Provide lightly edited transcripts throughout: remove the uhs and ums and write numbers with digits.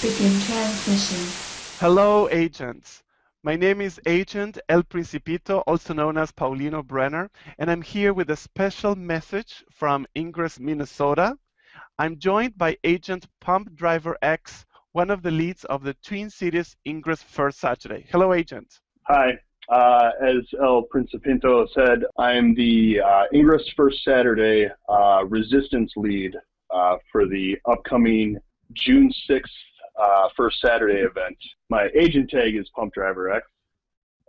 Begin transmission. Hello, agents. My name is Agent El Principito, also known as Paulino Brenner, and I'm here with a special message from Ingress, Minnesota. I'm joined by Agent Pump Driver X, one of the leads of the Twin Cities Ingress First Saturday. Hello, Agent. Hi. As El Principito said, I'm the Ingress First Saturday resistance lead for the upcoming June 6th First Saturday event. My agent tag is Pump Driver X,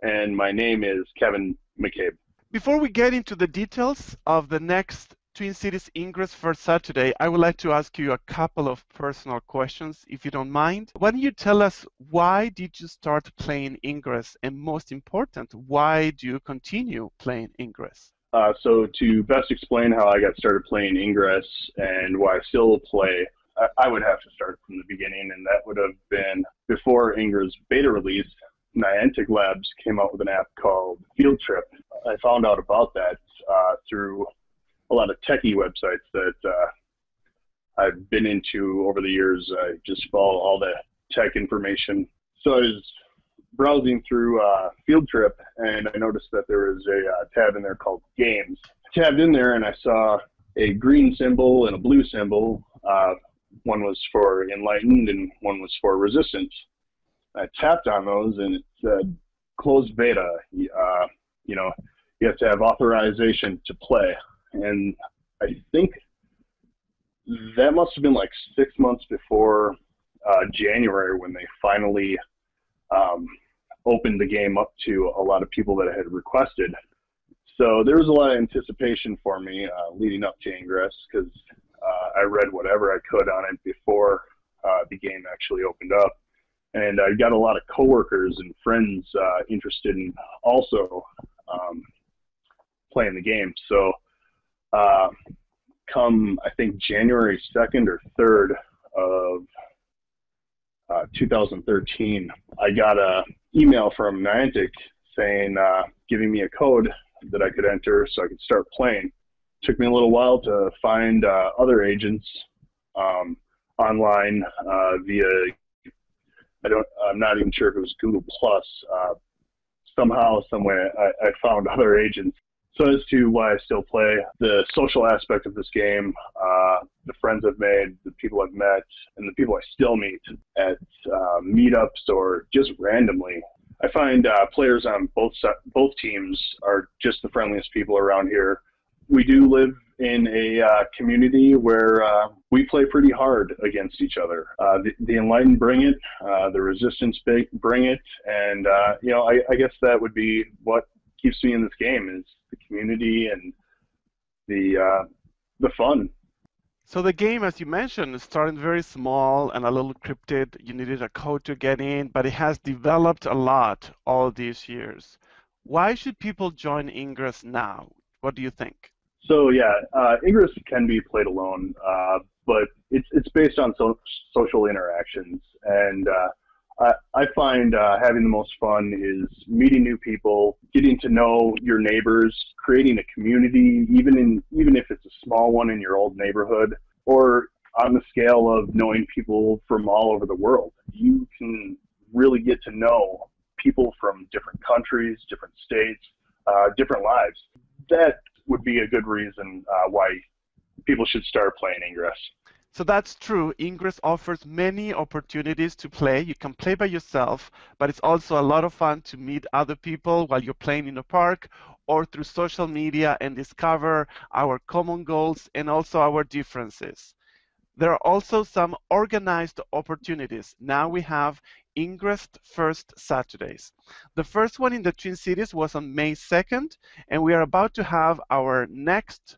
and my name is Kevin McCabe. Before we get into the details of the next Twin Cities Ingress First Saturday, I would like to ask you a couple of personal questions, if you don't mind. Why don't you tell us, why did you start playing Ingress? And most important, why do you continue playing Ingress? So to best explain how I got started playing Ingress and why I still play, I would have to start from the beginning, and that would have been before Ingress beta release. Niantic Labs came out with an app called Field Trip. I found out about that through a lot of techie websites that I've been into over the years. I just follow all the tech information. So I was browsing through Field Trip, and I noticed that there was a tab in there called Games. I tabbed in there, and I saw a green symbol and a blue symbol. One was for Enlightened, and one was for Resistance. I tapped on those, and it said closed beta. You have to have authorization to play. And I think that must have been like 6 months before January, when they finally opened the game up to a lot of people that had requested. So there was a lot of anticipation for me leading up to Ingress, because I read whatever I could on it before the game actually opened up. And I got a lot of coworkers and friends interested in also playing the game. So come, I think, January 2nd or 3rd of 2013, I got an email from Niantic saying, giving me a code that I could enter so I could start playing. It took me a little while to find other agents online via, I'm not even sure if it was Google Plus. Somehow, some way, I found other agents. So as to why I still play, the social aspect of this game, the friends I've made, the people I've met, and the people I still meet at meetups or just randomly. I find players on both teams are just the friendliest people around here. We do live in a community where we play pretty hard against each other. The Enlightened bring it, the Resistance bring it, and I guess that would be what keeps me in this game, is the community and the fun. So the game, as you mentioned, started very small and a little cryptid. You needed a code to get in, but it has developed a lot all these years. Why should people join Ingress now? What do you think? So yeah, Ingress can be played alone, but it's based on social interactions, and I find having the most fun is meeting new people, getting to know your neighbors, creating a community, even if it's a small one in your old neighborhood, or on the scale of knowing people from all over the world. You can really get to know people from different countries, different states, different lives. That would be a good reason why people should start playing Ingress. So that's true. Ingress offers many opportunities to play. You can play by yourself, but it's also a lot of fun to meet other people while you're playing in a park or through social media and discover our common goals and also our differences. There are also some organized opportunities. Now we have Ingress First Saturdays. The first one in the Twin Cities was on May 2nd, and we are about to have our next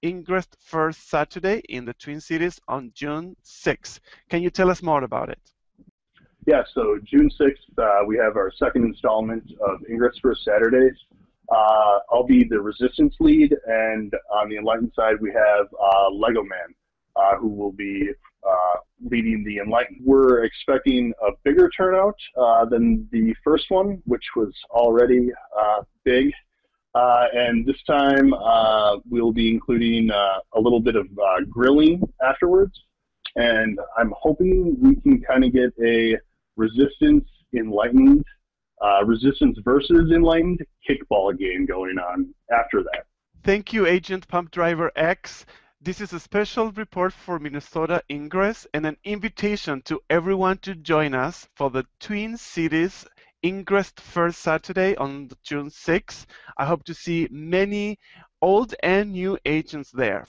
Ingress First Saturday in the Twin Cities on June 6th. Can you tell us more about it? Yeah, so June 6th, we have our second installment of Ingress First Saturdays. I'll be the Resistance lead, and on the Enlightened side, we have Lego Man, who will be leading the Enlightened. We're expecting a bigger turnout than the first one, which was already big. And this time we'll be including a little bit of grilling afterwards. and I'm hoping we can kind of get a Resistance Enlightened, Resistance versus Enlightened kickball game going on after that. Thank you, Agent Pump Driver X. This is a special report for Minnesota Ingress and an invitation to everyone to join us for the Twin Cities Ingress First Saturday on June 6th. I hope to see many old and new agents there.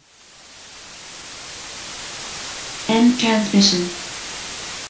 End transmission.